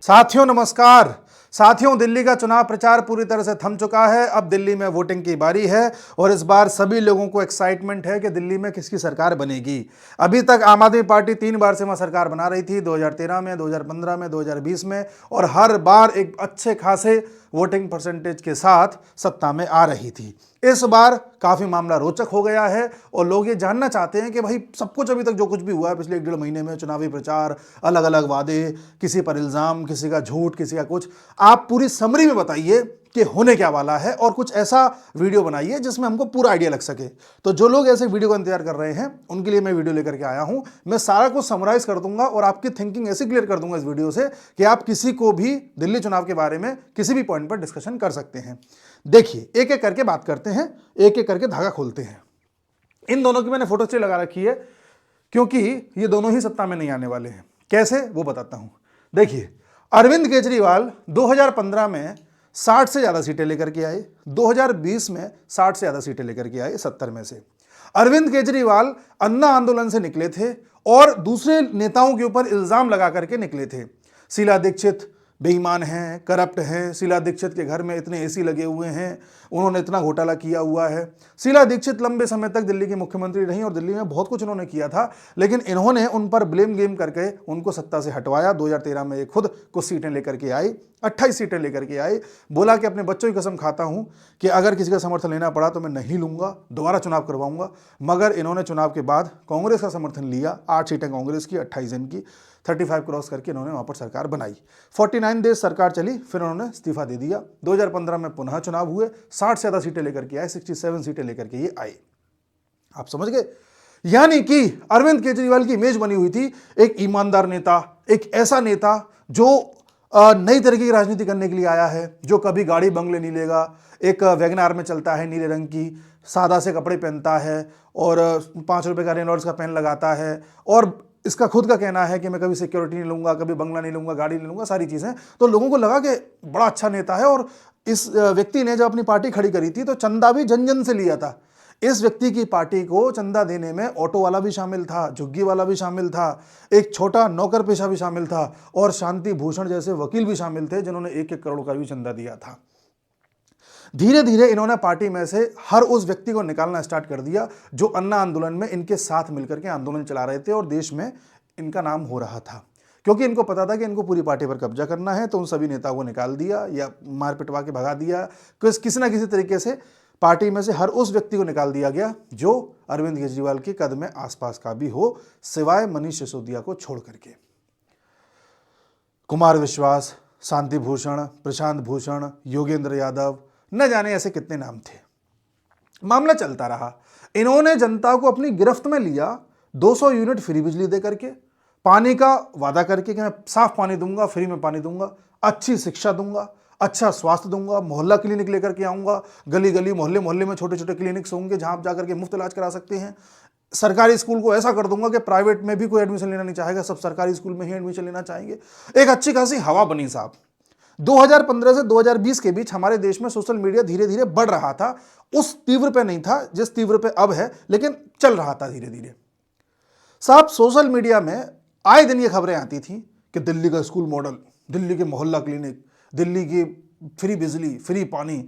साथियों नमस्कार। साथियों, दिल्ली का चुनाव प्रचार पूरी तरह से थम चुका है। अब दिल्ली में वोटिंग की बारी है और इस बार सभी लोगों को एक्साइटमेंट है कि दिल्ली में किसकी सरकार बनेगी। अभी तक आम आदमी पार्टी 3 बार से वहां सरकार बना रही थी, 2013 में, 2015 में, 2020 में, और हर बार एक अच्छे खासे वोटिंग परसेंटेज के साथ सत्ता में आ रही थी। इस बार काफी मामला रोचक हो गया है और लोग ये जानना चाहते हैं कि भाई सब कुछ अभी तक जो कुछ भी हुआ है पिछले 1 डेढ़ महीने में, चुनावी प्रचार, अलग अलग वादे, किसी पर इल्जाम, किसी का झूठ, किसी का कुछ, आप पूरी समरी में बताइए कि होने क्या वाला है और कुछ ऐसा वीडियो बनाइए जिसमें हमको पूरा आइडिया लग सके। तो जो लोग ऐसे वीडियो का इंतजार कर रहे हैं उनके लिए मैं वीडियो लेकर के आया हूं। मैं सारा कुछ समराइज कर दूंगा और आपकी थिंकिंग ऐसी क्लियर कर दूंगा इस वीडियो से कि आप किसी को भी दिल्ली चुनाव के बारे में किसी भी पॉइंट पर डिस्कशन कर सकते हैं। देखिए, एक एक करके बात करते हैं, एक एक करके धागा खोलते हैं। इन दोनों की मैंने फोटो स्टेट लगा रखी है क्योंकि ये दोनों ही सत्ता में नहीं आने वाले हैं। कैसे, वो बताता हूं। देखिए, अरविंद केजरीवाल 2015 में 60 से ज्यादा सीटें लेकर के आए, 2020 में 60 से ज्यादा सीटें लेकर के आए 70 में से। अरविंद केजरीवाल अन्ना आंदोलन से निकले थे और दूसरे नेताओं के ऊपर इल्जाम लगा करके निकले थे। शीला दीक्षित बेईमान हैं, करप्ट हैं, शीला दीक्षित के घर में इतने एसी लगे हुए हैं, उन्होंने इतना घोटाला किया हुआ है। शीला दीक्षित लंबे समय तक दिल्ली की मुख्यमंत्री रहीं और दिल्ली में बहुत कुछ उन्होंने किया था, लेकिन इन्होंने उन पर ब्लेम गेम करके उनको सत्ता से हटवाया। 2013 में ये खुद कुछ सीटें लेकर के आई, 28 सीटें लेकर के आई। बोला कि अपने बच्चों की कसम खाता हूं कि अगर किसी का समर्थन लेना पड़ा तो मैं नहीं लूंगा, दोबारा चुनाव करवाऊंगा। मगर इन्होंने चुनाव के बाद कांग्रेस का समर्थन लिया, 8 सीटें कांग्रेस की, 28 इनकी, 35 क्रॉस करके इन्होंने वहां पर सरकार बनाई। 49 डेज सरकार चली, फिर उन्होंने इस्तीफा दे दिया। 2015 में पुनः चुनाव हुए, 60 से ज्यादा सीटें लेकर के आए, 67 सीटें लेकर के ये आए। आप समझ गए? यानी कि अरविंद केजरीवाल की इमेज बनी हुई थी एक ईमानदार नेता, एक ऐसा नेता जो नई तरीके की राजनीति करने के लिए आया है, जो कभी गाड़ी बंगले नहीं लेगा, एक वैगनार में चलता है नीले रंग की, सादा से कपड़े पहनता है और 5 रुपए का रेनॉल्ड्स का पेन लगाता है। और इसका खुद का कहना है कि मैं कभी सिक्योरिटी नहीं लूंगा, कभी बंगला नहीं लूंगा, गाड़ी नहीं लूंगा, सारी चीजें। तो लोगों को लगा कि बड़ा अच्छा नेता है। और इस व्यक्ति ने जब अपनी पार्टी खड़ी करी थी तो चंदा भी जन जन से लिया था। इस व्यक्ति की पार्टी को चंदा देने में ऑटो वाला भी शामिल था, झुग्गी वाला भी शामिल था, एक छोटा नौकर पेशा भी शामिल था और शांति भूषण जैसे वकील भी शामिल थे जिन्होंने 1-1 करोड़ का भी चंदा दिया था। धीरे धीरे इन्होंने पार्टी में से हर उस व्यक्ति को निकालना स्टार्ट कर दिया जो अन्ना आंदोलन में इनके साथ मिलकर के आंदोलन चला रहे थे और देश में इनका नाम हो रहा था। क्योंकि इनको पता था कि इनको पूरी पार्टी पर कब्जा करना है, तो उन सभी नेताओं को निकाल दिया या मार पिटवा के भगा दिया। किसी ना किसी तरीके से पार्टी में से हर उस व्यक्ति को निकाल दिया गया जो अरविंद केजरीवाल के कद में आसपास का भी हो, सिवाय मनीष सिसोदिया को छोड़ करके। कुमार विश्वास, शांति भूषण, प्रशांत भूषण, योगेंद्र यादव, न जाने ऐसे कितने नाम थे। मामला चलता रहा। इन्होंने जनता को अपनी गिरफ्त में लिया, 200 यूनिट फ्री बिजली दे करके, पानी का वादा करके कि मैं साफ पानी दूंगा, फ्री में पानी दूंगा, अच्छी शिक्षा दूंगा, अच्छा स्वास्थ्य दूंगा, मोहल्ला क्लिनिक लेकर के आऊंगा, गली गली मोहल्ले मोहल्ले में छोटे छोटे क्लिनिक्स होंगे जहां आप जाकर के मुफ्त इलाज करा सकते हैं। सरकारी स्कूल को ऐसा कर दूंगा कि प्राइवेट में भी कोई एडमिशन लेना नहीं चाहेगा, सब सरकारी स्कूल में ही एडमिशन लेना चाहेंगे। एक अच्छी खासी हवा बनी साहब। 2015 से 2020 के बीच हमारे देश में सोशल मीडिया धीरे धीरे बढ़ रहा था। उस तीव्र पे नहीं था जिस तीव्र पे अब है, लेकिन चल रहा था धीरे धीरे। साहब, सोशल मीडिया में आए दिन ये खबरें आती थी कि दिल्ली का स्कूल मॉडल, दिल्ली के मोहल्ला क्लिनिक, दिल्ली की फ्री बिजली, फ्री पानी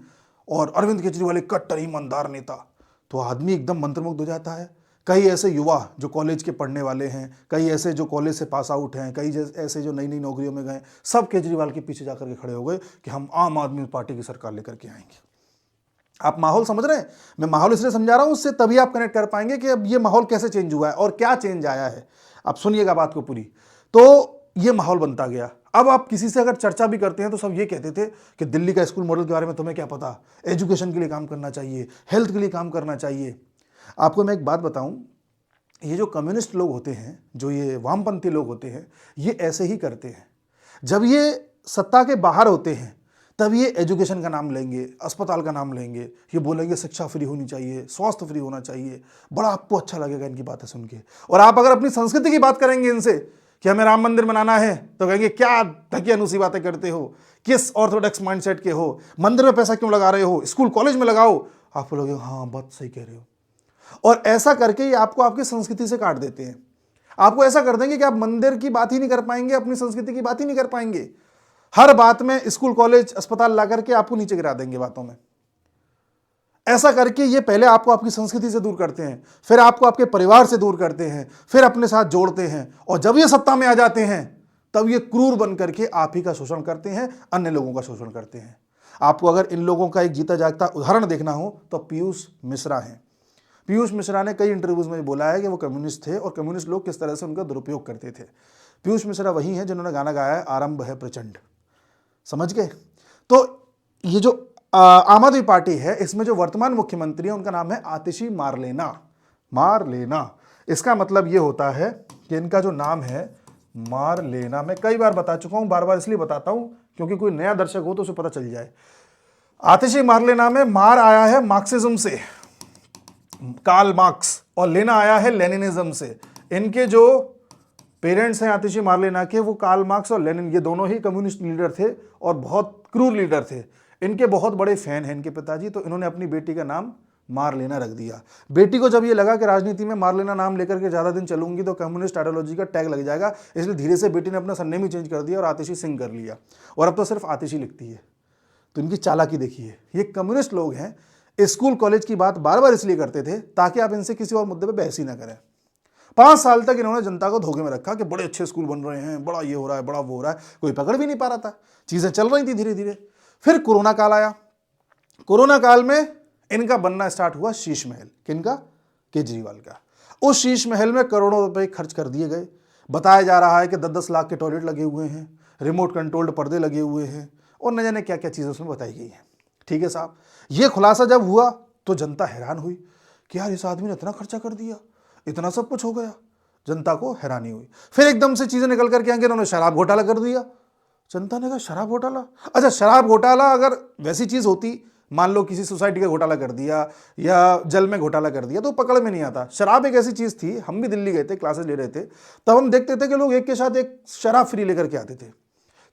और अरविंद केजरीवाल एक कट्टर ईमानदार नेता। तो आदमी एकदम मंत्रमुग्ध हो जाता है। कई ऐसे युवा जो कॉलेज के पढ़ने वाले हैं, कई ऐसे जो कॉलेज से पास आउट हैं, कई ऐसे जो नई नई नौकरियों में गए, सब केजरीवाल के पीछे जाकर के खड़े हो गए कि हम आम आदमी पार्टी की सरकार लेकर के आएंगे। आप माहौल समझ रहे हैं? मैं माहौल इसलिए समझा रहा हूं, उससे तभी आप कनेक्ट कर पाएंगे कि अब ये माहौल कैसे चेंज हुआ है और क्या चेंज आया है। आप सुनिएगा बात को पूरी। तो ये माहौल बनता गया। अब आप किसी से अगर चर्चा भी करते हैं तो सब ये कहते थे कि दिल्ली का स्कूल मॉडल के बारे में तुम्हें क्या पता, एजुकेशन के लिए काम करना चाहिए, हेल्थ के लिए काम करना चाहिए। आपको मैं एक बात बताऊं, ये जो कम्युनिस्ट लोग होते हैं, जो ये वामपंथी लोग होते हैं, ये ऐसे ही करते हैं। जब ये सत्ता के बाहर होते हैं तब ये एजुकेशन का नाम लेंगे, अस्पताल का नाम लेंगे, ये बोलेंगे शिक्षा फ्री होनी चाहिए, स्वास्थ्य फ्री होना चाहिए। बड़ा आपको अच्छा लगेगा इनकी बातें सुन के। और आप अगर अपनी संस्कृति की बात करेंगे इनसे कि हमें राम मंदिर बनाना है, तो कहेंगे क्या ढकियानुसी बातें करते हो, किस ऑर्थोडॉक्स माइंडसेट के हो, मंदिर में पैसा क्यों लगा रहे हो, स्कूल कॉलेज में लगाओ। आप लोग हाँ बात सही कह रहे हो। और ऐसा करके ये आपको आपकी संस्कृति से काट देते हैं। आपको ऐसा कर देंगे कि आप मंदिर की बात ही नहीं कर पाएंगे, अपनी संस्कृति की बात ही नहीं कर पाएंगे। हर बात में स्कूल कॉलेज अस्पताल ला करके आपको नीचे गिरा देंगे बातों में। ऐसा करके ये पहले आपको आपकी संस्कृति से दूर करते हैं, फिर आपको आपके परिवार से दूर करते हैं, फिर अपने साथ जोड़ते हैं, और जब ये सत्ता में आ जाते हैं तब ये क्रूर बन करके आप ही का शोषण करते हैं, अन्य लोगों का शोषण करते हैं। आपको अगर इन लोगों का एक जीता जागता उदाहरण देखना हो तो पीयूष मिश्रा हैं। पीयूष मिश्रा ने कई इंटरव्यूज में बोला है कि वो कम्युनिस्ट थे और कम्युनिस्ट लोग किस तरह से उनका दुरुपयोग करते थे। पीयूष मिश्रा वही हैं जिन्होंने गाना गाया है आरंभ है प्रचंड। समझ गए? तो ये जो आम आदमी पार्टी है, इसमें जो वर्तमान मुख्यमंत्री है उनका नाम है आतिशी मारलेना। मारलेना, इसका मतलब ये होता है कि इनका जो नाम है मारलेना, मैं कई बार बता चुका हूं, बार बार इसलिए बताता हूं क्योंकि कोई नया दर्शक हो तो उसे पता चल जाए। आतिशी मारलेना में मार आया है मार्क्सिज्म से, कार्ल मार्क्स, और लेना आया है लेनिनिज्म से। इनके जो पेरेंट्स हैं आतिशी मारलेना के, वो कार्ल मार्क्स और लेनिन, ये दोनों ही कम्युनिस्ट लीडर थे और बहुत क्रूर लीडर थे। इनके बहुत बड़े फैन हैं इनके पिताजी, तो इन्होंने अपनी बेटी का नाम मारलेना रख दिया। बेटी को जब ये लगा कि राजनीति में मारलेना नाम लेकर के ज़्यादा दिन चलूंगी तो कम्युनिस्ट आइडियोलॉजी का टैग लग जाएगा, इसलिए धीरे से बेटी ने अपना सरनेम ही चेंज कर दिया और आतिशी सिंह कर लिया, और अब तो सिर्फ आतिशी लिखती है। तो इनकी चालाकी देखिए। ये कम्युनिस्ट लोग हैं, स्कूल कॉलेज की बात बार बार इसलिए करते थे ताकि आप इनसे किसी और मुद्दे पर बहस ही ना करें। 5 साल तक इन्होंने जनता को धोखे में रखा कि बड़े अच्छे स्कूल बन रहे हैं, बड़ा ये हो रहा है, बड़ा वो हो रहा है, कोई पकड़ भी नहीं पा रहा था, चीज़ें चल रही थी धीरे धीरे। फिर कोरोना काल आया। कोरोना काल में इनका बनना स्टार्ट हुआ शीश महल। किनका? केजरीवाल का। उस शीश महल में करोड़ों रुपए खर्च कर दिए गए। बताया जा रहा है कि 10-10 लाख के टॉयलेट लगे हुए हैं, रिमोट कंट्रोल्ड पर्दे लगे हुए हैं, और न जाने क्या क्या चीज़ें उसमें बताई गई हैं। ठीक है साहब, ये खुलासा जब हुआ तो जनता हैरान हुई कि यार इस आदमी ने इतना खर्चा कर दिया, इतना सब कुछ हो गया। जनता को हैरानी हुई। फिर एकदम से चीज़ें निकल करके आएंगे, इन्होंने शराब घोटाला कर दिया। जनता ने कहा शराब घोटाला? अच्छा, शराब घोटाला अगर वैसी चीज़ होती, मान लो किसी सोसाइटी का घोटाला कर दिया या जल में घोटाला कर दिया, तो पकड़ में नहीं आता। शराब एक ऐसी चीज़ थी, हम भी दिल्ली गए थे, क्लासेस ले रहे थे, तब हम देखते थे कि लोग एक के साथ एक शराब फ्री लेकर के आते थे।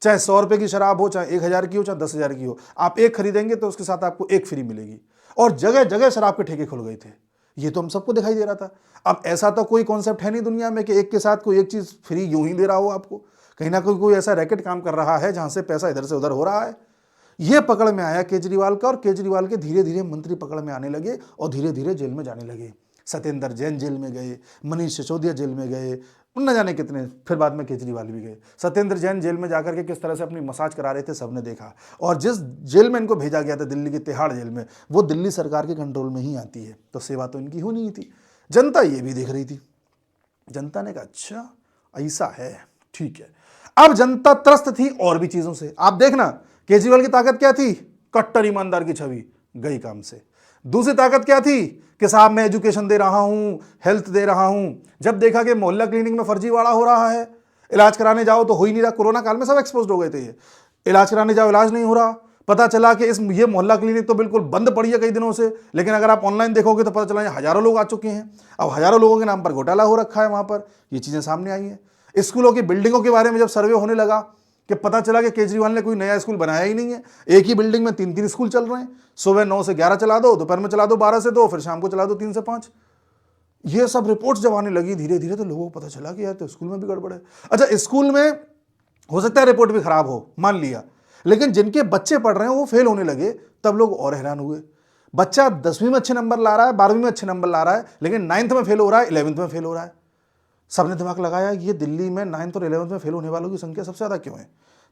चाहे 100 रुपये की शराब हो, चाहे 1000 की हो, चाहे 10,000 की हो, आप एक खरीदेंगे तो उसके साथ आपको एक फ्री मिलेगी। और जगह जगह शराब के ठेके खुल गए थे। ये तो हम सबको दिखाई दे रहा था। अब ऐसा तो कोई कॉन्सेप्ट है नहीं दुनिया में कि एक के साथ कोई एक चीज़ फ्री यूं ही दे रहा हो आपको। कहीं ना कोई ऐसा रैकेट काम कर रहा है जहां से पैसा इधर से उधर हो रहा है। ये पकड़ में आया केजरीवाल का, और केजरीवाल के धीरे धीरे मंत्री पकड़ में आने लगे और धीरे धीरे जेल में जाने लगे। सत्येंद्र जैन जेल में गए, मनीष सिसोदिया जेल में गए, न जाने कितने, फिर बाद में केजरीवाल भी गए। सत्येंद्र जैन जेल में जाकर के किस तरह से अपनी मसाज करा रहे थे सबने देखा। और जिस जेल में इनको भेजा गया था, दिल्ली की तिहाड़ जेल में, वो दिल्ली सरकार के कंट्रोल में ही आती है, तो सेवा तो इनकी होनी ही थी। जनता ये भी देख रही थी। जनता ने कहा अच्छा ऐसा है, ठीक है। अब जनता त्रस्त थी और भी चीजों से। आप देखना केजरीवाल की ताकत क्या थी? कट्टर ईमानदार की छवि गई काम से। दूसरी ताकत क्या थी कि साहब मैं एजुकेशन दे रहा हूं, हेल्थ दे रहा हूं। जब देखा कि मोहल्ला क्लिनिक में फर्जीवाड़ा हो रहा है, इलाज कराने जाओ तो हो ही नहीं रहा। कोरोना काल में सब एक्सपोज हो गए थे। ये इलाज कराने जाओ, इलाज नहीं हो रहा। पता चला कि ये मोहल्ला क्लिनिक तो बिल्कुल बंद पड़ी है कई दिनों से, लेकिन अगर आप ऑनलाइन देखोगे तो पता चला हजारों लोग आ चुके हैं। अब हजारों लोगों के नाम पर घोटाला हो रखा है वहां पर। ये चीजें सामने आई हैं। स्कूलों की बिल्डिंगों के बारे में जब सर्वे होने लगा कि पता चला कि केजरीवाल ने कोई नया स्कूल बनाया ही नहीं है। एक ही बिल्डिंग में 3-3 स्कूल चल रहे हैं। सुबह 9 से 11 चला दो, दोपहर में चला दो 12 से 2, फिर शाम को चला दो 3 से 5। ये सब रिपोर्ट्स जब आने लगी धीरे धीरे तो लोगों को पता चला कि यार तो स्कूल में भी गड़बड़ है। अच्छा, स्कूल में हो सकता है रिपोर्ट भी खराब हो, मान लिया, लेकिन जिनके बच्चे पढ़ रहे हैं वो फेल होने लगे, तब लोग और हैरान हुए। बच्चा 10वीं में अच्छे नंबर ला रहा है, 12वीं में अच्छे नंबर ला रहा है, लेकिन 9th में फेल हो रहा है, 11th में फेल हो रहा है। सबने दिमाग लगाया ये दिल्ली में 9th और 11th में फेल होने वालों की संख्या सबसे ज्यादा क्यों है।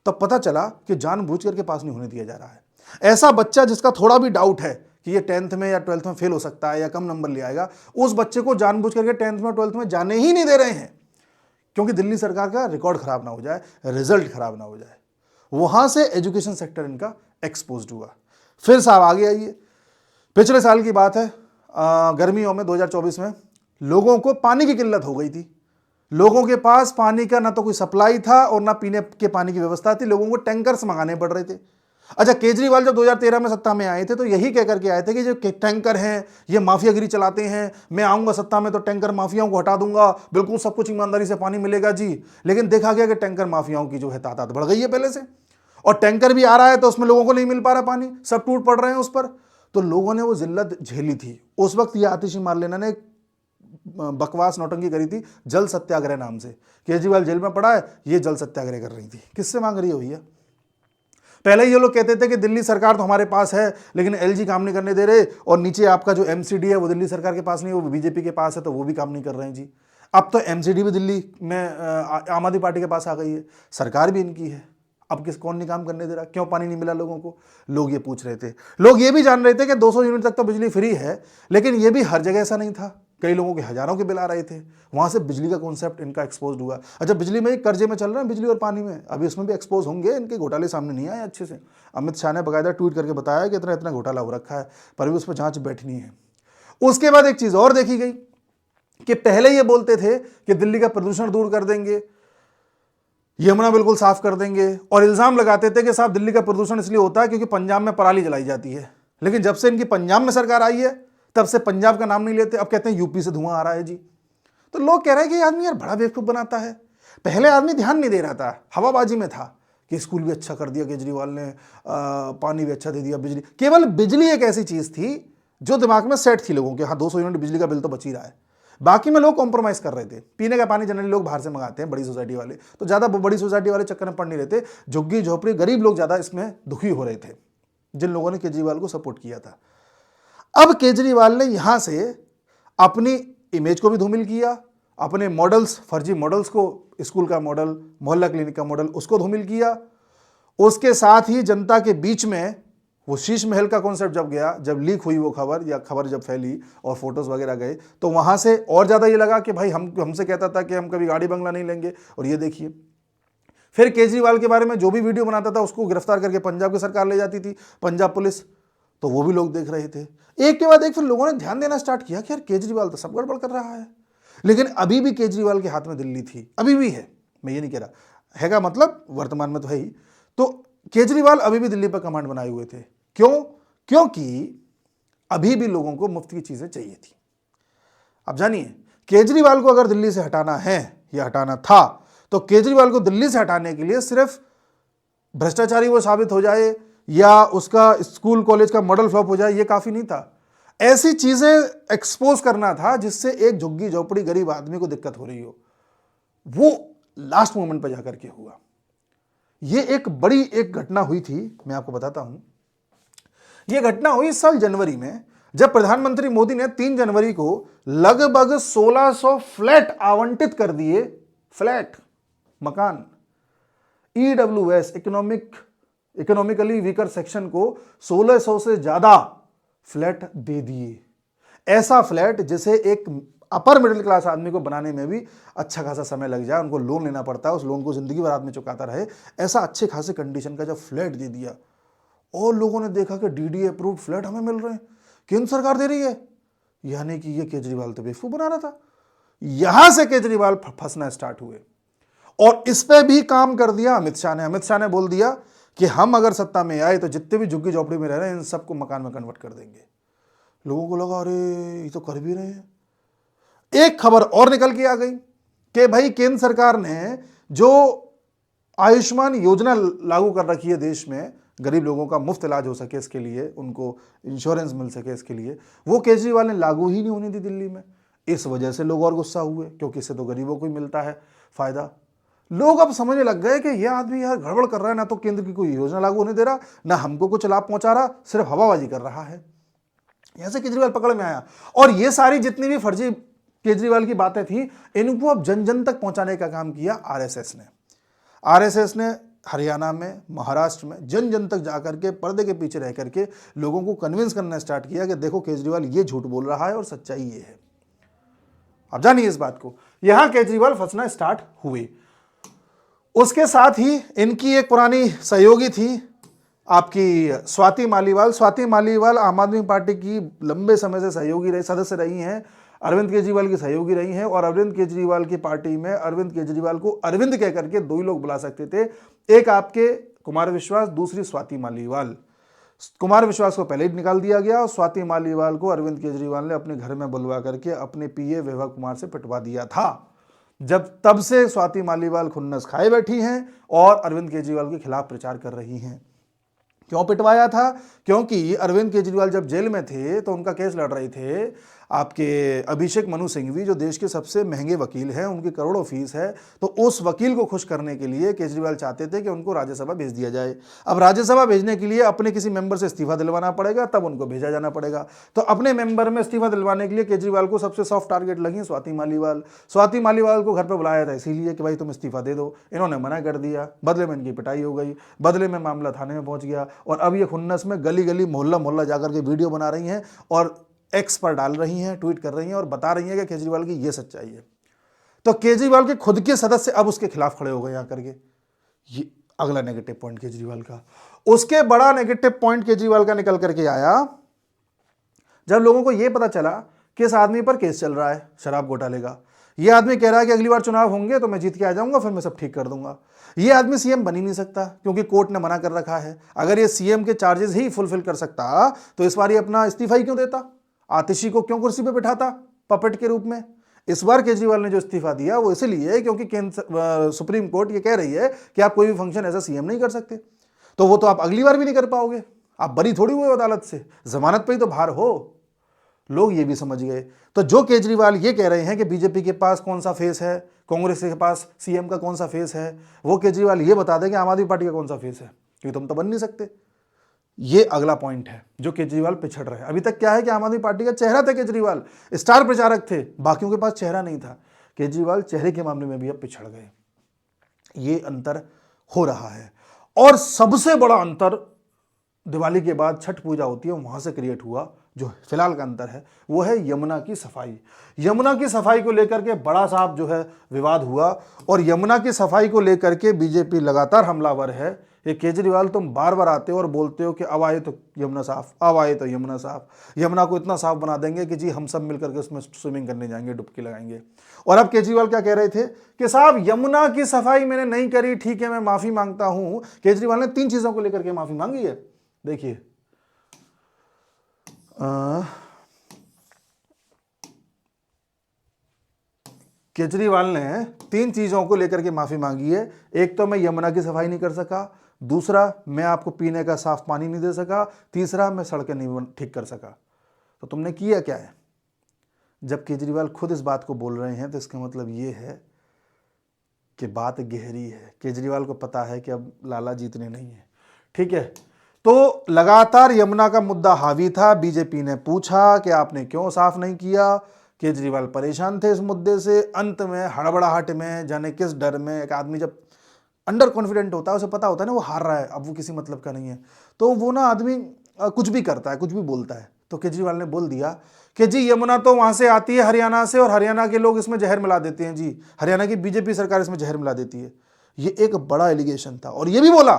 तब पता चला कि जानबूझ करके पास नहीं होने दिया जा रहा है। ऐसा बच्चा जिसका थोड़ा भी डाउट है कि ये 10th में या 12th में फेल हो सकता है या कम नंबर ले आएगा, उस बच्चे को जानबूझ करके 10th में 12th में जाने ही नहीं दे रहे हैं, क्योंकि दिल्ली सरकार का रिकॉर्ड खराब ना हो जाए, रिजल्ट खराब ना हो जाए। वहां से एजुकेशन सेक्टर इनका एक्सपोज्ड हुआ। फिर साहब आगे आइए, पिछले साल की बात है, गर्मियों में 2024 में लोगों को पानी की किल्लत हो गई थी। लोगों के पास पानी का ना तो कोई सप्लाई था और ना पीने के पानी की व्यवस्था थी। लोगों को टैंकर्स मंगाने पड़ रहे थे। अच्छा, केजरीवाल जब 2013 में सत्ता में आए थे तो यही कह करके आए थे कि जो टैंकर हैं ये माफियागिरी चलाते हैं, मैं आऊंगा सत्ता में तो टैंकर माफियाओं को हटा दूंगा, बिल्कुल सब कुछ ईमानदारी से पानी मिलेगा जी। लेकिन देखा गया कि टैंकर माफियाओं की जो है तादाद बढ़ गई है पहले से, और टैंकर भी आ रहा है तो उसमें लोगों को नहीं मिल पा रहा पानी, सब टूट पड़ रहे हैं उस पर। तो लोगों ने वो जिल्लत झेली थी। उस वक्त ये आतिशी मारलेना ने बकवास नौटंकी करी थी जल सत्याग्रह नाम से। केजरीवाल जेल में पड़ा है, ये जल सत्याग्रह कर रही थी। किससे मांग रही है भैया? पहले ये लोग कहते थे कि दिल्ली सरकार तो हमारे पास है लेकिन एलजी काम नहीं करने दे रहे, और नीचे आपका जो एमसीडी है वो दिल्ली सरकार के पास नहीं, वो बीजेपी के पास है, तो वो भी काम नहीं कर रहे हैं जी। अब तो एमसीडी भी दिल्ली में आम आदमी पार्टी के पास आ गई है, सरकार भी इनकी है। अब कौन नहीं काम करने दे रहा? क्यों पानी नहीं मिला लोगों को? लोग ये पूछ रहे थे। लोग ये भी जान रहे थे कि 200 यूनिट तक तो बिजली फ्री है, लेकिन ये भी हर जगह ऐसा नहीं था। कई लोगों के हजारों के बिल आ रहे थे। वहां से बिजली का कॉन्सेप्ट इनका एक्सपोज हुआ। अच्छा, बिजली में ही कर्जे में चल रहे हैं, बिजली और पानी में, अभी इसमें भी एक्सपोज होंगे, इनके घोटाले सामने नहीं आए अच्छे से। अमित शाह ने बाकायदा ट्वीट करके बताया कि इतना इतना घोटाला हो रखा है, पर भी उस पर जांच बैठनी है। उसके बाद एक चीज और देखी गई कि पहले ये बोलते थे कि दिल्ली का प्रदूषण दूर कर देंगे, यमुना बिल्कुल साफ कर देंगे, और इल्जाम लगाते थे कि साहब दिल्ली का प्रदूषण इसलिए होता है क्योंकि पंजाब में पराली जलाई जाती है। लेकिन जब से इनकी पंजाब में सरकार आई है तब से पंजाब का नाम नहीं लेते, अब कहते हैं यूपी से धुआं आ रहा है जी। तो लोग कह रहे हैं कि ये आदमी यार बड़ा बेवकूफ बनाता है। पहले आदमी ध्यान नहीं दे रहा था, हवाबाजी में था कि स्कूल भी अच्छा कर दिया केजरीवाल ने, पानी भी अच्छा दे दिया, बिजली, केवल बिजली एक ऐसी चीज थी जो दिमाग में सेट थी लोगों के, हाँ 200 यूनिट बिजली का बिल तो बच ही रहा है। बाकी में लोग कॉम्प्रोमाइज कर रहे थे। पीने का पानी जनरली लोग बाहर से मंगाते हैं, बड़ी सोसाइटी वाले, तो ज्यादा बड़ी सोसाइटी वाले चक्कर में पड़ नहीं रहते। झुग्गी झोपड़ी गरीब लोग ज्यादा इसमें दुखी हो रहे थे, जिन लोगों ने केजरीवाल को सपोर्ट किया था। अब केजरीवाल ने यहां से अपनी इमेज को भी धूमिल किया, अपने मॉडल्स, फर्जी मॉडल्स को, स्कूल का मॉडल, मोहल्ला क्लिनिक का मॉडल, उसको धूमिल किया। उसके साथ ही जनता के बीच में वो शीश महल का कॉन्सेप्ट जब गया, जब लीक हुई वो खबर, या खबर जब फैली और फोटोज वगैरह गए, तो वहां से और ज्यादा ये लगा कि भाई हमसे कहता था कि हम कभी गाड़ी बंगला नहीं लेंगे, और ये देखिए। फिर केजरीवाल के बारे में जो भी वीडियो बनाता था उसको गिरफ्तार करके पंजाब की सरकार ले जाती थी, पंजाब पुलिस, तो वो भी लोग देख रहे थे। एक के बाद एक फिर लोगों ने ध्यान देना स्टार्ट किया कि यार केजरीवाल तो सब गड़बड़ कर रहा है। लेकिन अभी भी केजरीवाल के हाथ में दिल्ली थी, अभी भी है, मैं ये नहीं कह रहा हैगा, मतलब वर्तमान में तो है ही। तो केजरीवाल अभी भी दिल्ली पर कमांड बनाए हुए थे। क्यों? क्योंकि अभी भी लोगों को मुफ्त की चीजें चाहिए थी। अब जानिए, केजरीवाल को अगर दिल्ली से हटाना है या हटाना था, तो केजरीवाल को दिल्ली से हटाने के लिए सिर्फ भ्रष्टाचारी वो साबित हो जाए या उसका स्कूल कॉलेज का मॉडल फ्लॉप हो जाए, ये काफी नहीं था। ऐसी चीजें एक्सपोज करना था जिससे एक झुग्गी झोपड़ी गरीब आदमी को दिक्कत हो रही हो। वो लास्ट मोमेंट पर जाकर के हुआ। ये एक बड़ी एक घटना हुई थी, मैं आपको बताता हूं। यह घटना हुई इस साल जनवरी में, जब प्रधानमंत्री मोदी ने 3 जनवरी को लगभग 1600 फ्लैट आवंटित कर दिए, फ्लैट मकान, ईडब्ल्यूएस इकोनॉमिकली वीकर सेक्शन को 1600 से ज्यादा फ्लैट दे दिए। ऐसा फ्लैट जिसे एक अपर मिडिल क्लास आदमी को बनाने में भी अच्छा खासा समय लग जाए, उनको लोन लेना पड़ता है, उस लोन को जिंदगी भर आदमी चुकाता रहे, ऐसा अच्छे खासे कंडीशन का जब फ्लैट दे दिया, और लोगों ने देखा कि डीडीए अप्रूव्ड फ्लैट हमें मिल रहे हैं, केंद्र सरकार दे रही है, यानी कि ये केजरीवाल तो बेवकूफ बना रहा था। यहां से केजरीवाल फंसना स्टार्ट हुए, और इस पे भी काम कर दिया अमित शाह ने। अमित शाह ने बोल दिया कि हम अगर सत्ता में आए तो जितने भी झुग्गी झोपड़ी में रह रहे हैं इन सबको मकान में कन्वर्ट कर देंगे। लोगों को लगा अरे ये तो कर भी रहे हैं। एक खबर और निकल के आ गई कि भाई केंद्र सरकार ने जो आयुष्मान योजना लागू कर रखी है देश में, गरीब लोगों का मुफ्त इलाज हो सके इसके लिए, उनको इंश्योरेंस मिल सके इसके लिए, वो केजरीवाल ने लागू ही नहीं होने दी दिल्ली में। इस वजह से लोग और गुस्सा हुए, क्योंकि इससे तो गरीबों को ही मिलता है फायदा। लोग अब समझने लग गए कि यह आदमी यार गड़बड़ कर रहा है, ना तो केंद्र की कोई योजना लागू होने दे रहा, ना हमको कुछ लाभ पहुंचा रहा, सिर्फ हवाबाजी कर रहा है। यहां से केजरीवाल पकड़ में आया, और ये सारी जितनी भी फर्जी केजरीवाल की बातें थी, इनको अब जन जन तक पहुंचाने का काम किया आरएसएस ने। आरएसएस ने हरियाणा में, महाराष्ट्र में जन जन तक जाकर के पर्दे के पीछे रह करके लोगों को कन्विंस करना स्टार्ट किया कि देखो केजरीवाल ये झूठ बोल रहा है और सच्चाई ये है। अब जानिए इस बात को, यहां केजरीवाल फंसना स्टार्ट हुए। उसके साथ ही इनकी एक पुरानी सहयोगी थी आपकी स्वाति मालीवाल। स्वाति मालीवाल आम आदमी पार्टी की लंबे समय से सहयोगी रही, सदस्य रही हैं, अरविंद केजरीवाल की सहयोगी रही हैं, और अरविंद केजरीवाल की पार्टी में अरविंद केजरीवाल को अरविंद कह करके 2 ही लोग बुला सकते थे, एक आपके कुमार विश्वास, दूसरी स्वाति मालीवाल। कुमार विश्वास को पहले ही निकाल दिया गया, और स्वाति मालीवाल को अरविंद केजरीवाल ने अपने घर में बुलवा करके अपने पीए वैभव कुमार से पिटवा दिया था। जब तब से स्वाति मालीवाल खुन्नस खाए बैठी हैं और अरविंद केजरीवाल के खिलाफ प्रचार कर रही हैं। क्यों पिटवाया था? क्योंकि अरविंद केजरीवाल जब जेल में थे तो उनका केस लड़ रहे थे, आपके अभिषेक मनु सिंघवी जो देश के सबसे महंगे वकील हैं, उनकी करोड़ों फीस है, तो उस वकील को खुश करने के लिए केजरीवाल चाहते थे कि उनको राज्यसभा भेज दिया जाए। अब राज्यसभा भेजने के लिए अपने किसी मेंबर से इस्तीफा दिलवाना पड़ेगा, तब उनको भेजा जाना पड़ेगा। तो अपने मेंबर में इस्तीफा दिलवाने के लिए केजरीवाल को सबसे सॉफ्ट टारगेट लगी स्वाति मालीवाल। स्वाति मालीवाल को घर पर बुलाया था इसीलिए कि भाई तुम इस्तीफा दे दो, इन्होंने मना कर दिया, बदले में इनकी पिटाई हो गई, बदले में मामला थाने में पहुंच गया, और अब ये खुन्नस में गली गली मोहल्ला मोहल्ला जाकर के वीडियो बना रही हैं और एक्स पर डाल रही हैं, ट्वीट कर रही हैं और बता रही हैं कि केजरीवाल की ये सच्चाई है। तो केजरीवाल के खुद के सदस्य अब उसके खिलाफ खड़े हो गए आकर के। ये अगला नेगेटिव पॉइंट केजरीवाल का। उसके बड़ा नेगेटिव पॉइंट केजरीवाल का निकल करके आया जब लोगों को यह पता चला कि इस आदमी पर केस चल रहा है शराब घोटाले का। यह आदमी कह रहा है कि अगली बार चुनाव होंगे तो मैं जीत के आ जाऊंगा, फिर मैं सब ठीक कर दूंगा। यह आदमी सीएम बन ही नहीं सकता क्योंकि कोर्ट ने मना कर रखा है। अगर ये सीएम के चार्जेस ही फुलफिल कर सकता तो इस बार ये अपना इस्तीफा ही क्यों देता, आतिशी को क्यों कुर्सी पे बिठाता पपेट के रूप में। इस बार केजरीवाल ने जो इस्तीफा दिया वो इसलिए क्योंकि सुप्रीम कोर्ट ये कह रही है कि आप कोई भी फंक्शन ऐसा सीएम नहीं कर सकते, तो वो तो आप अगली बार भी नहीं कर पाओगे, आप बरी थोड़ी हुए अदालत से, जमानत पे ही तो बाहर हो। लोग ये भी समझ गए। तो जो केजरीवाल ये कह रहे हैं कि बीजेपी के पास कौन सा फेस है, कांग्रेस के पास सीएम का कौन सा फेस है, वो केजरीवाल ये बता दें कि आम आदमी पार्टी का कौन सा फेस है, क्योंकि तुम तो बन नहीं सकते। ये अगला पॉइंट है जो केजरीवाल पिछड़ रहे हैं। अभी तक क्या है कि आम आदमी पार्टी का चेहरा था केजरीवाल, स्टार प्रचारक थे, बाकियों के पास चेहरा नहीं था। केजरीवाल चेहरे के मामले में भी अब पिछड़ गए। ये अंतर हो रहा है। और सबसे बड़ा अंतर दिवाली के बाद छठ पूजा होती है वहां से क्रिएट हुआ, जो फिलहाल का अंतर है वो है यमुना की सफाई। यमुना की सफाई को लेकर के बड़ा साहब जो है विवाद हुआ, और यमुना की सफाई को लेकर के बीजेपी लगातार हमलावर है। ये केजरीवाल तुम बार बार आते हो और बोलते हो कि अब आए तो यमुना साफ, अब आए तो यमुना साफ, यमुना को इतना साफ बना देंगे कि जी हम सब मिलकर के उसमें स्विमिंग करने जाएंगे, डुबकी लगाएंगे। और अब केजरीवाल क्या कह रहे थे कि साहब यमुना की सफाई मैंने नहीं करी, ठीक है मैं माफी मांगता हूं। केजरीवाल ने 3 चीजों को लेकर के माफी मांगी है। देखिए केजरीवाल ने 3 चीजों को लेकर के माफी मांगी है। एक तो मैं यमुना की सफाई नहीं कर सका, दूसरा मैं आपको पीने का साफ पानी नहीं दे सका, तीसरा मैं सड़कें नहीं ठीक कर सका। तो तुमने किया क्या है? जब केजरीवाल खुद इस बात को बोल रहे हैं तो इसका मतलब ये है कि बात गहरी है। केजरीवाल को पता है कि अब लाला जीतने नहीं है, ठीक है। तो लगातार यमुना का मुद्दा हावी था। बीजेपी ने पूछा कि आपने क्यों साफ नहीं किया। केजरीवाल परेशान थे इस मुद्दे से। अंत में हड़बड़ाहट में, जाने किस डर में, एक आदमी जब अंडर कॉन्फिडेंट होता है, उसे पता होता है ना वो हार रहा है, अब वो किसी मतलब का नहीं है, तो वो ना आदमी कुछ भी करता है, कुछ भी बोलता है। तो केजरीवाल ने बोल दिया कि जी यमुना तो वहां से आती है हरियाणा से, और हरियाणा के लोग इसमें जहर मिला देते हैं, जी हरियाणा की बीजेपी सरकार इसमें जहर मिला देती है। ये एक बड़ा एलिगेशन था। और ये भी बोला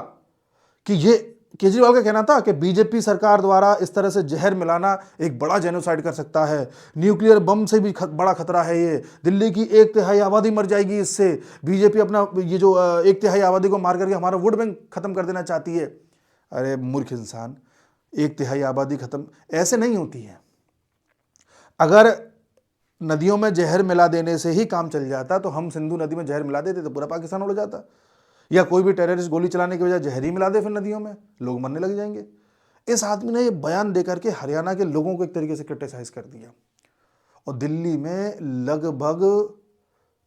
कि ये केजरीवाल का कहना था कि बीजेपी सरकार द्वारा इस तरह से जहर मिलाना एक बड़ा जेनोसाइड कर सकता है, न्यूक्लियर बम से भी बड़ा खतरा है ये, दिल्ली की 1/3 आबादी मर जाएगी इससे, बीजेपी अपना ये जो 1/3 आबादी को मार करके हमारा वोट बैंक खत्म कर देना चाहती है। अरे मूर्ख इंसान, 1/3 आबादी खत्म ऐसे नहीं होती है। अगर नदियों में जहर मिला देने से ही काम चल जाता तो हम सिंधु नदी में जहर मिला देते तो पूरा पाकिस्तान उड़ जाता, या कोई भी टेररिस्ट गोली चलाने की बजाय जहर ही मिला दे फिर नदियों में, लोग मरने लग जाएंगे। इस आदमी ने ये बयान देकर के हरियाणा के लोगों को एक तरीके से क्रिटिसाइज कर दिया। और दिल्ली में लगभग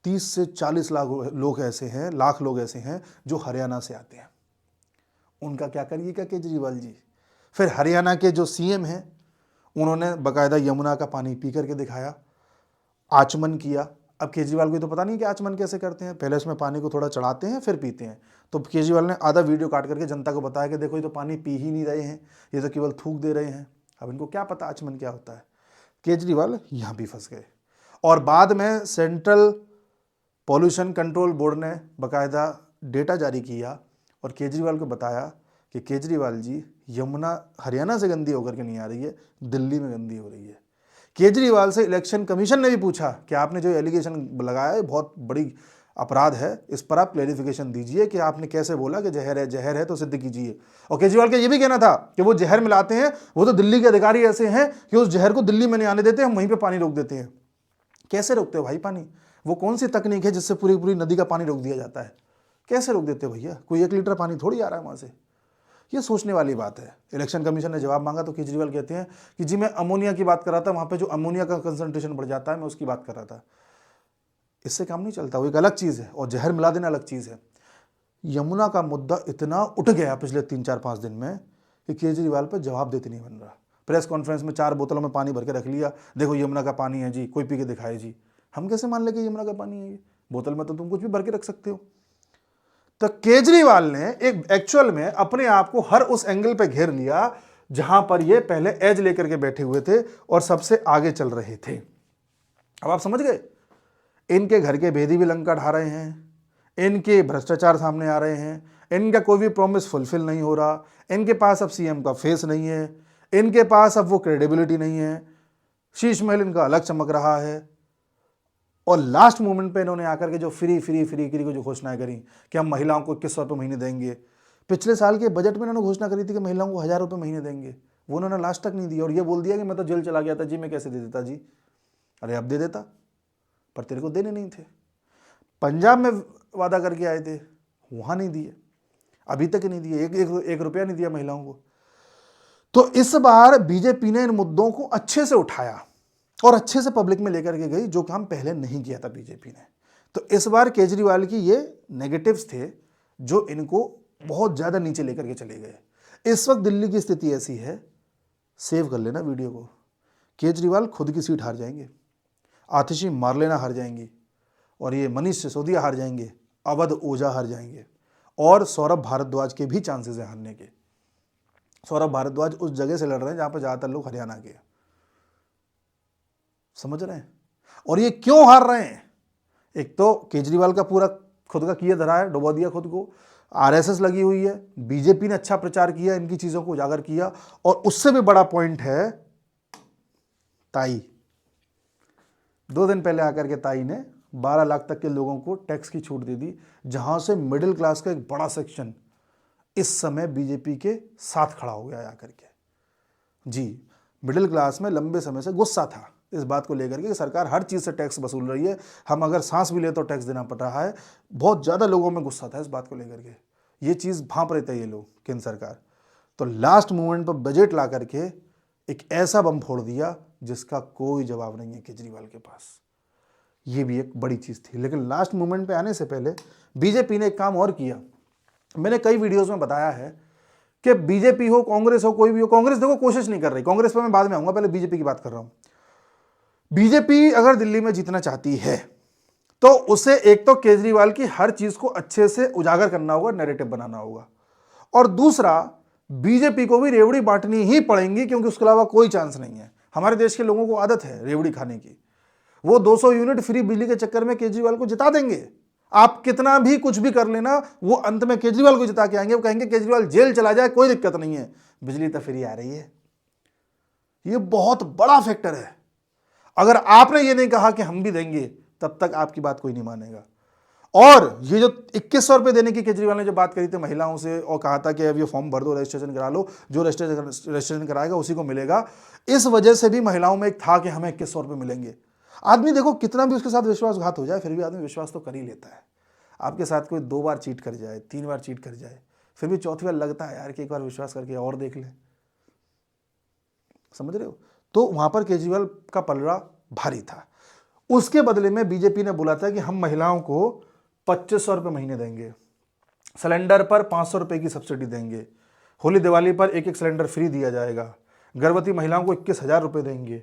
30 से 40 लाख लोग ऐसे हैं जो हरियाणा से आते हैं। उनका क्या करिएगा केजरीवाल जी। फिर हरियाणा के जो सीएम हैं उन्होंने बाकायदा यमुना का पानी पी करके दिखाया, आचमन किया। अब केजरीवाल को तो पता नहीं कि आचमन कैसे करते हैं, पहले उसमें पानी को थोड़ा चढ़ाते हैं फिर पीते हैं। तो केजरीवाल ने आधा वीडियो काट करके जनता को बताया कि देखो ये तो पानी पी ही नहीं रहे हैं, ये तो केवल थूक दे रहे हैं। अब इनको क्या पता आचमन क्या होता है। केजरीवाल यहाँ भी फंस गए। और बाद में सेंट्रल पॉल्यूशन कंट्रोल बोर्ड ने बाकायदा डेटा जारी किया और केजरीवाल को बताया कि केजरीवाल जी यमुना हरियाणा से गंदी होकर के नहीं आ रही है, दिल्ली में गंदी हो रही है। केजरीवाल से इलेक्शन कमीशन ने भी पूछा कि आपने जो एलिगेशन लगाया है बहुत बड़ी अपराध है, इस पर आप क्लेरिफिकेशन दीजिए कि आपने कैसे बोला कि जहर है तो सिद्ध कीजिए। और केजरीवाल का ये भी कहना था कि वो जहर मिलाते हैं, वो तो दिल्ली के अधिकारी ऐसे हैं कि उस जहर को दिल्ली में नहीं आने देते, हम वहीं पे पानी रोक देते हैं। कैसे रोकते हो भाई पानी? वो कौन सी तकनीक है जिससे पूरी पूरी नदी का पानी रोक दिया जाता है? कैसे रोक देते हो भैया? कोई 1 लीटर पानी थोड़ी आ रहा है वहां से। ये सोचने वाली बात है। इलेक्शन कमीशन ने जवाब मांगा तो केजरीवाल कहते हैं कि जी मैं अमोनिया की बात कर रहा था, वहाँ पे जो अमोनिया का कंसंट्रेशन बढ़ जाता है मैं उसकी बात कर रहा था। इससे काम नहीं चलता, वो एक अलग चीज़ है, और जहर मिला देना अलग चीज़ है। यमुना का मुद्दा इतना उठ गया पिछले 3-4-5 दिन में कि केजरीवाल पर जवाब देते नहीं बन रहा। प्रेस कॉन्फ्रेंस में 4 बोतलों में पानी भर के रख लिया, देखो यमुना का पानी है जी, कोई पी के दिखाए जी। हम कैसे मान ले कि यमुना का पानी है ये? बोतल में तो तुम कुछ भी भर के रख सकते हो। तो केजरीवाल ने एक एक्चुअल में अपने आप को हर उस एंगल पे घेर लिया जहां पर ये पहले एज लेकर के बैठे हुए थे और सबसे आगे चल रहे थे। अब आप समझ गए, इनके घर के भेदी भी लंका ढा रहे हैं, इनके भ्रष्टाचार सामने आ रहे हैं, इनका कोई भी प्रॉमिस फुलफिल नहीं हो रहा, इनके पास अब सीएम का फेस नहीं है, इनके पास अब वो क्रेडिबिलिटी नहीं है, शीश महल इनका अलग चमक रहा है। और लास्ट मोमेंट पे इन्होंने आकर के जो फ्री फ्री फ्री फ्री को जो घोषणाएं करी कि हम महिलाओं को 2100 रुपये महीने देंगे। पिछले साल के बजट में इन्होंने घोषणा करी थी कि महिलाओं को 1000 रुपये महीने देंगे, वो उन्होंने लास्ट तक नहीं दिया और ये बोल दिया कि मैं तो जेल चला गया था जी, मैं कैसे दे देता जी। अरे अब दे देता, पर तेरे को देने नहीं थे। पंजाब में वादा करके आए थे, वहां नहीं दिए, अभी तक नहीं दिए, एक रुपया नहीं दिया महिलाओं को। तो इस बार बीजेपी ने इन मुद्दों को अच्छे से उठाया और अच्छे से पब्लिक में लेकर के गई, जो काम पहले नहीं किया था बीजेपी ने। तो इस बार केजरीवाल की ये नेगेटिव्स थे जो इनको बहुत ज्यादा नीचे लेकर के चले गए। इस वक्त दिल्ली की स्थिति ऐसी है, सेव कर लेना वीडियो को, केजरीवाल खुद की सीट हार जाएंगे, आतिशी मार्लेना हार जाएंगी, और ये मनीष सिसोदिया हार जाएंगे, अवध ओझा हार जाएंगे, और सौरभ भारद्वाज के भी चांसेस है हारने के। सौरभ भारद्वाज उस जगह से लड़ रहे हैं जहां पर ज्यादातर लोग हरियाणा के, समझ रहे हैं। और ये क्यों हार रहे हैं? एक तो केजरीवाल का पूरा खुद का किया धरा है, डुबा दिया खुद को, आरएसएस लगी हुई है, बीजेपी ने अच्छा प्रचार किया, इनकी चीजों को उजागर किया, और उससे भी बड़ा पॉइंट है ताई। 2 दिन पहले आकर के ताई ने 12 लाख तक के लोगों को टैक्स की छूट दे दी, जहां से मिडिल क्लास का एक बड़ा सेक्शन इस समय बीजेपी के साथ खड़ा हो गया आकर के। जी, मिडिल क्लास में लंबे समय से गुस्सा था इस बात को लेकर के कि सरकार हर चीज से टैक्स वसूल रही है, हम अगर सांस भी ले तो टैक्स देना पड़ रहा है। बहुत ज्यादा लोगों में गुस्सा था इस बात को लेकर के, ये चीज भांप रहे थे ये लोग, केंद्र सरकार। तो लास्ट मोमेंट पर बजट ला करके एक ऐसा बम फोड़ दिया जिसका कोई जवाब नहीं है केजरीवाल के पास। ये भी एक बड़ी चीज थी। लेकिन लास्ट मोमेंट पे आने से पहले बीजेपी ने एक काम और किया। मैंने कई वीडियोस में बताया है कि बीजेपी हो, कांग्रेस हो, कोई भी हो, कांग्रेस देखो कोशिश नहीं कर रही, कांग्रेस पर मैं बाद में आऊंगा, पहले बीजेपी की बात कर रहा हूं। बीजेपी अगर दिल्ली में जीतना चाहती है तो उसे एक तो केजरीवाल की हर चीज को अच्छे से उजागर करना होगा, नैरेटिव बनाना होगा, और दूसरा बीजेपी को भी रेवड़ी बांटनी ही पड़ेगी, क्योंकि उसके अलावा कोई चांस नहीं है। हमारे देश के लोगों को आदत है रेवड़ी खाने की। वो 200 यूनिट फ्री बिजली के चक्कर में केजरीवाल को जिता देंगे। आप कितना भी कुछ भी कर लेना, वो अंत में केजरीवाल को जिता के आएंगे। वो कहेंगे केजरीवाल जेल चला जाए कोई दिक्कत नहीं है, बिजली तो फ्री आ रही है। ये बहुत बड़ा फैक्टर है। अगर आपने ये नहीं कहा कि हम भी देंगे, तब तक आपकी बात कोई नहीं मानेगा। और ये जो 2100 रुपए देने की केजरीवाल ने जो बात करी थी महिलाओं से, और कहा था कि अब ये फॉर्म भर दो, रजिस्ट्रेशन करा लो, जो रजिस्ट्रेशन कराएगा उसी को मिलेगा, इस वजह से भी महिलाओं में एक था कि हमें 2100 रुपए मिलेंगे। आदमी देखो कितना भी उसके साथ विश्वासघात हो जाए, फिर भी आदमी विश्वास तो कर ही लेता है। आपके साथ कोई 2 बार चीट कर जाए, 3 बार चीट कर जाए, फिर भी चौथी बार लगता है यार कि एक बार विश्वास करके और देख ले। समझ रहे हो? तो वहां पर केजरीवाल का पलड़ा भारी था। उसके बदले में बीजेपी ने बोला था कि हम महिलाओं को 2500 रुपये महीने देंगे, सिलेंडर पर 500 रुपये की सब्सिडी देंगे, होली दिवाली पर एक सिलेंडर फ्री दिया जाएगा, गर्भवती महिलाओं को 21,000 रुपये देंगे,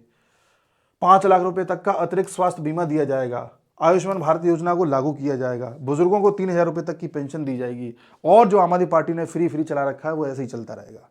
5 लाख रुपए तक का अतिरिक्त स्वास्थ्य बीमा दिया जाएगा, आयुष्मान भारत योजना को लागू किया जाएगा, बुजुर्गों को 3,000 रुपये तक की पेंशन दी जाएगी, और जो आम आदमी पार्टी ने फ्री चला रखा है वो ऐसे ही चलता रहेगा।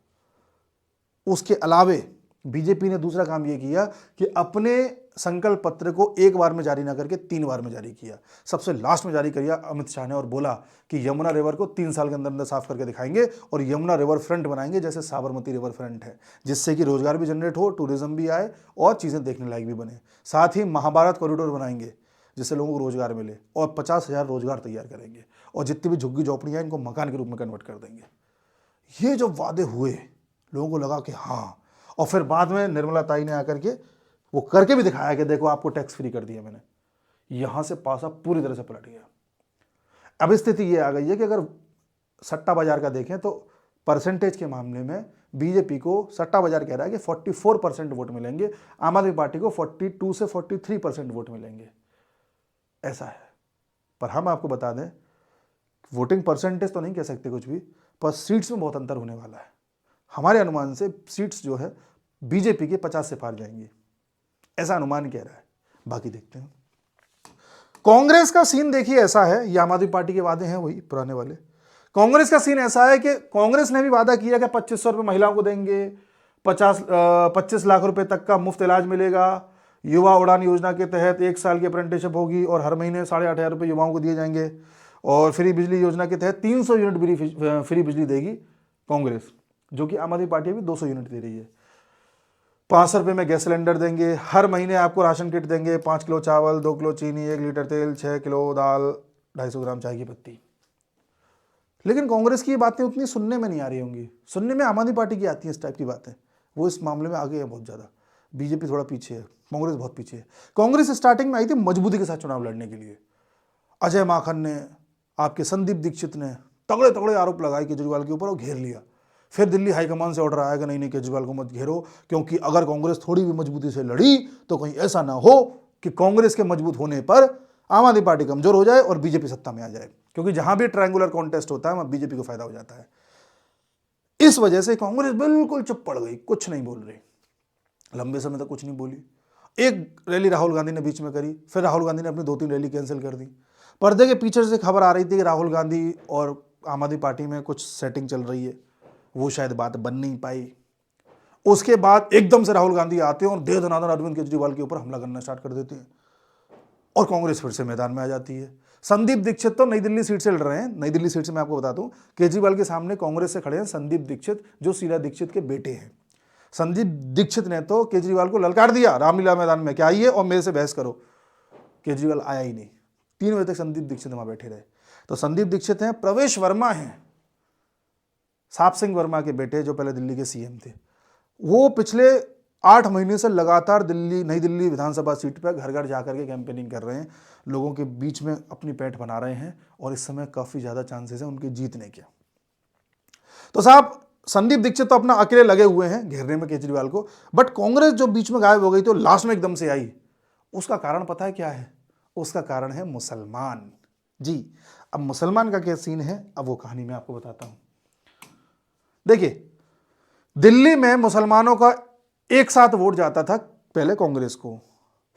उसके अलावे बीजेपी ने दूसरा काम यह किया कि अपने संकल्प पत्र को एक बार में जारी ना करके 3 बार में जारी किया। सबसे लास्ट में जारी किया अमित शाह ने, और बोला कि यमुना रिवर को 3 साल के अंदर अंदर साफ करके दिखाएंगे और यमुना रिवर फ्रंट बनाएंगे, जैसे साबरमती रिवर फ्रंट है, जिससे कि रोजगार भी जनरेट हो, टूरिज्म भी आए और चीजें देखने लायक भी बने। साथ ही महाभारत कॉरिडोर बनाएंगे जिससे लोगों को रोजगार मिले, और 50,000 रोजगार तैयार करेंगे, और जितनी भी झुग्गी झोपड़ियां इनको मकान के रूप में कन्वर्ट कर देंगे। ये जो वादे हुए, लोगों को लगा कि हाँ, और फिर बाद में निर्मला ताई ने आकर के वो करके भी दिखाया कि देखो आपको टैक्स फ्री कर दिया मैंने। यहां से पासा पूरी तरह से पलट गया। अब स्थिति ये आ गई है कि अगर सट्टा बाजार का देखें तो परसेंटेज के मामले में बीजेपी को सट्टा बाजार कह रहा है कि 44% वोट मिलेंगे, आम आदमी पार्टी को 42 से 43% वोट मिलेंगे, ऐसा है। पर हम आपको बता दें, वोटिंग परसेंटेज तो नहीं कह सकते कुछ भी, पर सीट्स में बहुत अंतर होने वाला है। हमारे अनुमान से सीट्स जो है बीजेपी के 50 से पार जाएंगी, ऐसा अनुमान कह रहा है। बाकी देखते हैं। कांग्रेस का सीन देखिए ऐसा है, ये आम आदमी पार्टी के वादे हैं वही पुराने वाले। कांग्रेस का सीन ऐसा है कि कांग्रेस ने भी वादा किया कि 2500 रुपये महिलाओं को देंगे, 25 लाख रुपए तक का मुफ्त इलाज मिलेगा, युवा उड़ान योजना के तहत 1 साल की अप्रेंटिसशिप होगी और हर महीने 8,500 रुपये युवाओं को दिए जाएंगे, और फ्री बिजली योजना के तहत 300 यूनिट फ्री बिजली देगी कांग्रेस, जो कि आम आदमी पार्टी भी 200 यूनिट दे रही है। 500 रुपये में गैस सिलेंडर देंगे, हर महीने आपको राशन किट देंगे, 5 किलो चावल, 2 किलो चीनी, 1 लीटर तेल, 6 किलो दाल, 250 ग्राम चाय की पत्ती। लेकिन कांग्रेस की ये बातें उतनी सुनने में नहीं आ रही होंगी, सुनने में आम आदमी पार्टी की आती है इस टाइप की बातें। वो इस मामले में आगे है बहुत ज़्यादा, बीजेपी थोड़ा पीछे है, कांग्रेस बहुत पीछे है। कांग्रेस स्टार्टिंग में आई थी मजबूती के साथ चुनाव लड़ने के लिए। अजय माकन ने, आपके संदीप दीक्षित ने तगड़े तगड़े आरोप लगाए केजरीवाल के ऊपर और घेर लिया। फिर दिल्ली हाईकमान से ऑर्डर आया कि नहीं केजरीवाल को मत घेरो, क्योंकि अगर कांग्रेस थोड़ी भी मजबूती से लड़ी तो कहीं ऐसा ना हो कि कांग्रेस के मजबूत होने पर आम आदमी पार्टी कमजोर हो जाए और बीजेपी सत्ता में आ जाए, क्योंकि जहां भी ट्रायंगुलर कॉन्टेस्ट होता है वहां बीजेपी को फायदा हो जाता है। इस वजह से कांग्रेस बिल्कुल चुप पड़ गई, कुछ नहीं बोल रही, लंबे समय तक कुछ नहीं बोली। एक रैली राहुल गांधी ने बीच में करी, फिर राहुल गांधी ने अपनी 2-3 रैली कैंसिल कर दी। पर्दे के पीछे से खबर आ रही थी कि राहुल गांधी और आम आदमी पार्टी में कुछ सेटिंग चल रही है, वो शायद बात बन नहीं पाई। उसके बाद एकदम से राहुल गांधी आते हैं और दे दनादन अरविंद केजरीवाल के ऊपर हमला करना स्टार्ट कर देते हैं और कांग्रेस फिर से मैदान में आ जाती है। संदीप दीक्षित तो नई दिल्ली सीट से लड़ रहे हैं। नई दिल्ली सीट से मैं आपको बता दूं, केजरीवाल के सामने कांग्रेस से खड़े हैं संदीप दीक्षित, जो शीला दीक्षित के बेटे हैं। संदीप दीक्षित ने तो केजरीवाल को ललकार दिया रामलीला मैदान में कि आइए और मेरे से बहस करो। केजरीवाल आया ही नहीं, 3 बजे तक संदीप दीक्षित वहां बैठे रहे। तो संदीप दीक्षित हैं, प्रवेश वर्मा हैं, साप सिंह वर्मा के बेटे, जो पहले दिल्ली के सीएम थे। वो पिछले 8 महीने से लगातार नई दिल्ली विधानसभा सीट पर घर घर जाकर के कैंपेनिंग कर रहे हैं, लोगों के बीच में अपनी पैठ बना रहे हैं और इस समय काफी ज्यादा चांसेस हैं उनके जीतने के। तो साहब संदीप दीक्षित तो अपना अकेले लगे हुए हैं घेरने में केजरीवाल को, बट कांग्रेस जो बीच में गायब हो गई तो लास्ट में एकदम से आई, उसका कारण पता है क्या है? उसका कारण है मुसलमान जी। अब मुसलमान का क्या सीन है, अब वो कहानी मैं आपको बताता हूं। देखिए, दिल्ली में मुसलमानों का एक साथ वोट जाता था पहले कांग्रेस को,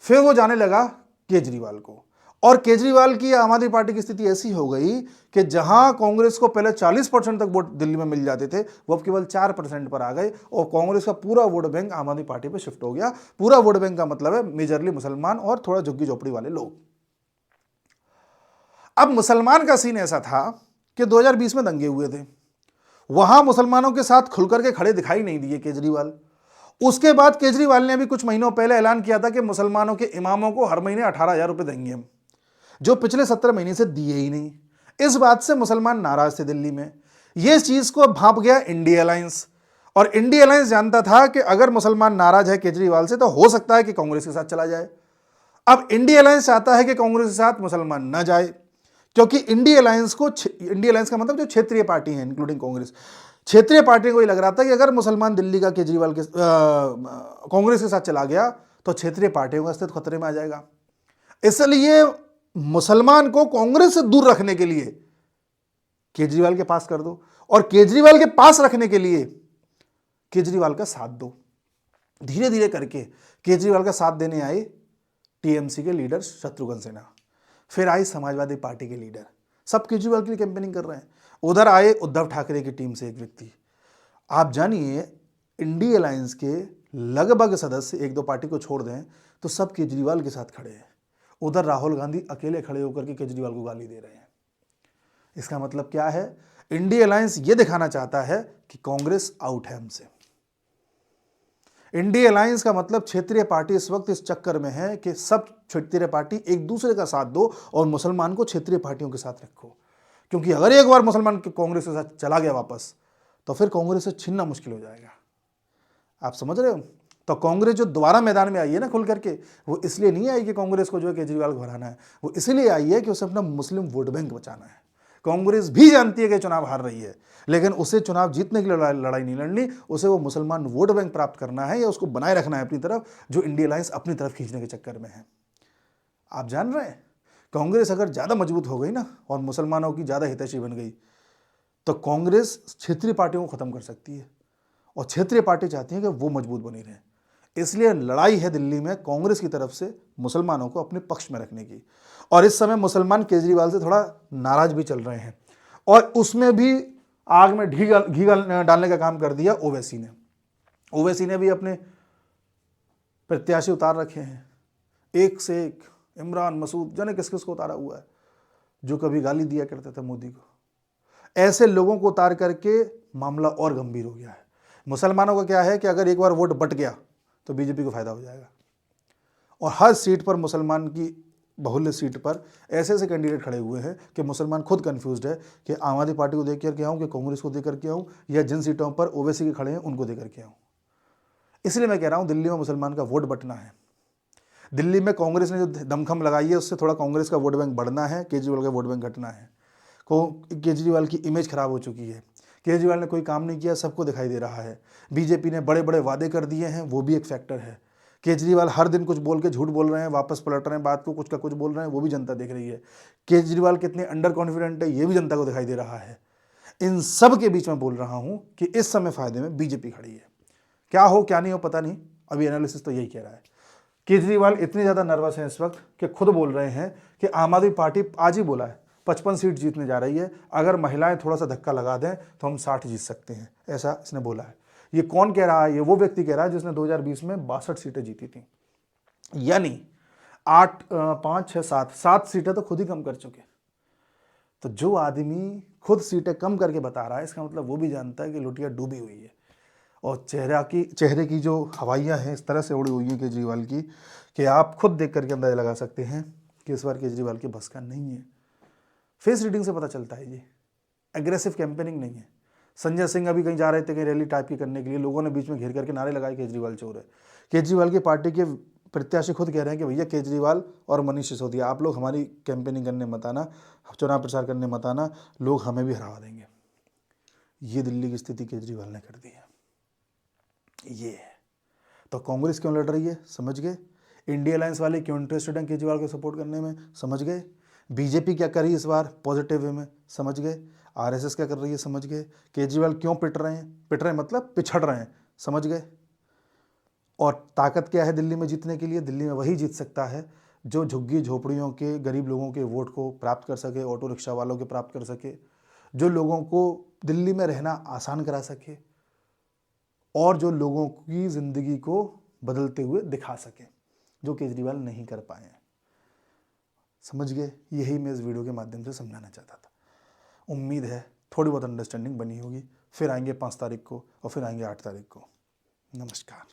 फिर वो जाने लगा केजरीवाल को, और केजरीवाल की आम आदमी पार्टी की स्थिति ऐसी हो गई कि जहां कांग्रेस को पहले 40% तक वोट दिल्ली में मिल जाते थे, वो अब केवल 4% पर आ गए और कांग्रेस का पूरा वोट बैंक आम आदमी पार्टी पे शिफ्ट हो गया। पूरा वोट बैंक का मतलब है मेजरली मुसलमान और थोड़ा झुग्गी झोपड़ी वाले लोग। अब मुसलमान का सीन ऐसा था कि 2020 में दंगे हुए थे, वहां मुसलमानों के साथ खुलकर के खड़े दिखाई नहीं दिए केजरीवाल। उसके बाद केजरीवाल ने अभी कुछ महीनों पहले ऐलान किया था कि मुसलमानों के इमामों को हर महीने 18,000 रुपए देंगे हम, जो पिछले 17 महीने से दिए ही नहीं। इस बात से मुसलमान नाराज थे दिल्ली में। यह चीज को भांप गया इंडिया अलायंस, और इंडिया अलायंस जानता था कि अगर मुसलमान नाराज है केजरीवाल से तो हो सकता है कि कांग्रेस के साथ चला जाए। अब इंडिया अलायंस चाहता है कि कांग्रेस के साथ मुसलमान न जाए, क्योंकि इंडिया अलायंस का मतलब जो क्षेत्रीय पार्टी है इंक्लूडिंग कांग्रेस, क्षेत्रीय पार्टियों को ये लग रहा था कि अगर मुसलमान दिल्ली का केजरीवाल के कांग्रेस के साथ चला गया तो क्षेत्रीय पार्टियों का अस्तित्व खतरे में आ जाएगा। इसलिए मुसलमान को कांग्रेस से दूर रखने के लिए केजरीवाल के पास कर दो, और केजरीवाल के पास रखने के लिए केजरीवाल का साथ दो। धीरे धीरे करके केजरीवाल का साथ देने आए टीएमसी के लीडर शत्रुघ्न सिन्हा, फिर आई समाजवादी पार्टी के लीडर, सब केजरीवाल के लिए कैंपेनिंग कर रहे हैं। उधर आए उद्धव ठाकरे की टीम से एक व्यक्ति। आप जानिए, इंडिया अलायंस के लगभग सदस्य, 1-2 पार्टी को छोड़ दें तो सब केजरीवाल के साथ खड़े हैं। उधर राहुल गांधी अकेले खड़े होकर के केजरीवाल को गाली दे रहे हैं। इसका मतलब क्या है? इंडिया अलायंस ये दिखाना चाहता है कि कांग्रेस आउट है हमसे। इंडिया अलायंस का मतलब क्षेत्रीय पार्टी इस वक्त इस चक्कर में है कि सब क्षेत्रीय पार्टी एक दूसरे का साथ दो और मुसलमान को क्षेत्रीय पार्टियों के साथ रखो, क्योंकि अगर एक बार मुसलमान कांग्रेस के साथ चला गया वापस, तो फिर कांग्रेस से छीनना मुश्किल हो जाएगा। आप समझ रहे हो? तो कांग्रेस जो दोबारा मैदान में आई है ना खुल करके, वो इसलिए नहीं आई कि कांग्रेस को जो है केजरीवाल को हराना है, वो इसलिए आई है कि उसे अपना मुस्लिम वोट बैंक बचाना है। कांग्रेस भी जानती है कि चुनाव हार रही है, लेकिन उसे चुनाव जीतने के लिए लड़ाई नहीं लड़नी, उसे वो मुसलमान वोट बैंक प्राप्त करना है या उसको बनाए रखना है अपनी तरफ, जो इंडिया अलायंस अपनी तरफ खींचने के चक्कर में है। आप जान रहे हैं, कांग्रेस अगर ज़्यादा मजबूत हो गई ना और मुसलमानों की ज़्यादा हितैषी बन गई तो कांग्रेस क्षेत्रीय पार्टियों को ख़त्म कर सकती है, और क्षेत्रीय पार्टी चाहती है कि वो मजबूत बनी रहे। इसलिए लड़ाई है दिल्ली में कांग्रेस की तरफ से मुसलमानों को अपने पक्ष में रखने की, और इस समय मुसलमान केजरीवाल से थोड़ा नाराज भी चल रहे हैं, और उसमें भी आग में घी डालने का काम कर दिया ओवैसी ने। ओवैसी ने भी अपने प्रत्याशी उतार रखे हैं, एक से एक, इमरान मसूद, जाने किस किस को उतारा हुआ है, जो कभी गाली दिया करते थे मोदी को। ऐसे लोगों को उतार करके मामला और गंभीर हो गया है। मुसलमानों का क्या है कि अगर एक बार वोट बट गया तो बीजेपी को फायदा हो जाएगा, और हर सीट पर, मुसलमान की बहुल्य सीट पर ऐसे ऐसे कैंडिडेट खड़े हुए हैं कि मुसलमान खुद कंफ्यूज्ड है कि आम आदमी पार्टी को देकर के आऊँ कि कांग्रेस को देकर के आऊँ, या जिन सीटों पर ओवैसी के खड़े हैं उनको देकर के आऊँ। इसलिए मैं कह रहा हूँ दिल्ली में मुसलमान का वोट बटना है। दिल्ली में कांग्रेस ने जो दमखम लगाई है उससे थोड़ा कांग्रेस का वोट बैंक बढ़ना है, केजरीवाल का वोट बैंक घटना है। केजरीवाल की इमेज खराब हो चुकी है, केजरीवाल ने कोई काम नहीं किया, सबको दिखाई दे रहा है। बीजेपी ने बड़े बड़े वादे कर दिए हैं, वो भी एक फैक्टर है। केजरीवाल हर दिन कुछ बोल के झूठ बोल रहे हैं, वापस पलट रहे हैं बात को, कुछ का कुछ बोल रहे हैं, वो भी जनता देख रही है। केजरीवाल कितने अंडर कॉन्फिडेंट है ये भी जनता को दिखाई दे रहा है। इन सब के बीच में बोल रहा हूं कि इस समय फायदे में बीजेपी खड़ी है। क्या हो क्या नहीं हो पता नहीं, अभी एनालिसिस तो यही कह रहा है। केजरीवाल इतने ज़्यादा नर्वस हैं इस वक्त कि खुद बोल रहे हैं कि आम आदमी पार्टी, आज ही बोला है, 55 सीट जीतने जा रही है, अगर महिलाएं थोड़ा सा धक्का लगा दें तो हम 60 जीत सकते हैं, ऐसा इसने बोला है। ये कौन कह रहा है? ये वो व्यक्ति कह रहा है जिसने 2020 में 62 सीटें जीती थी, यानी 8, 5, 6, 7 सीटें तो खुद ही कम कर चुके। तो जो आदमी खुद सीटें कम करके बता रहा है, इसका मतलब वो भी जानता है कि लुटिया डूबी हुई है, और चेहरे की जो हवाइयाँ हैं इस तरह से उड़ी हुई हैं केजरीवाल की कि आप खुद देख करके अंदाजा लगा सकते हैं कि इस बार केजरीवाल के बस का नहीं है। फेस रीडिंग से पता चलता है, ये एग्रेसिव कैंपेनिंग नहीं है। संजय सिंह अभी कहीं जा रहे थे, कहीं रैली टाइप की करने के लिए, लोगों ने बीच में घेर करके नारे लगाए केजरीवाल चोर है। केजरीवाल की पार्टी के प्रत्याशी खुद कह रहे हैं कि भैया केजरीवाल और मनीष सिसोदिया, आप लोग हमारी कैंपेनिंग करने मत आना, चुनाव प्रचार करने मत आना, लोग हमें भी हरा देंगे। ये दिल्ली की स्थिति केजरीवाल ने कर दी है। ये है तो कांग्रेस क्यों लड़ रही है, समझ गए। इंडिया अलायंस वाले क्यों इंटरेस्टेड हैं केजरीवाल को सपोर्ट करने में, समझ गए। बीजेपी क्या कर रही है इस बार पॉजिटिव वे में, समझ गए। आरएसएस क्या कर रही है, समझ गए। केजरीवाल क्यों पिट रहे हैं मतलब पिछड़ रहे हैं, समझ गए। और ताकत क्या है दिल्ली में जीतने के लिए? दिल्ली में वही जीत सकता है जो झुग्गी झोपड़ियों के गरीब लोगों के वोट को प्राप्त कर सके, ऑटो रिक्शा वालों के प्राप्त कर सके, जो लोगों को दिल्ली में रहना आसान करा सके, और जो लोगों की ज़िंदगी को बदलते हुए दिखा सके, जो केजरीवाल नहीं कर पाए हैं। समझ गए। यही मैं इस वीडियो के माध्यम से समझाना चाहता था। उम्मीद है थोड़ी बहुत अंडरस्टैंडिंग बनी होगी। फिर आएंगे 5 तारीख को और फिर आएंगे 8 तारीख को। नमस्कार।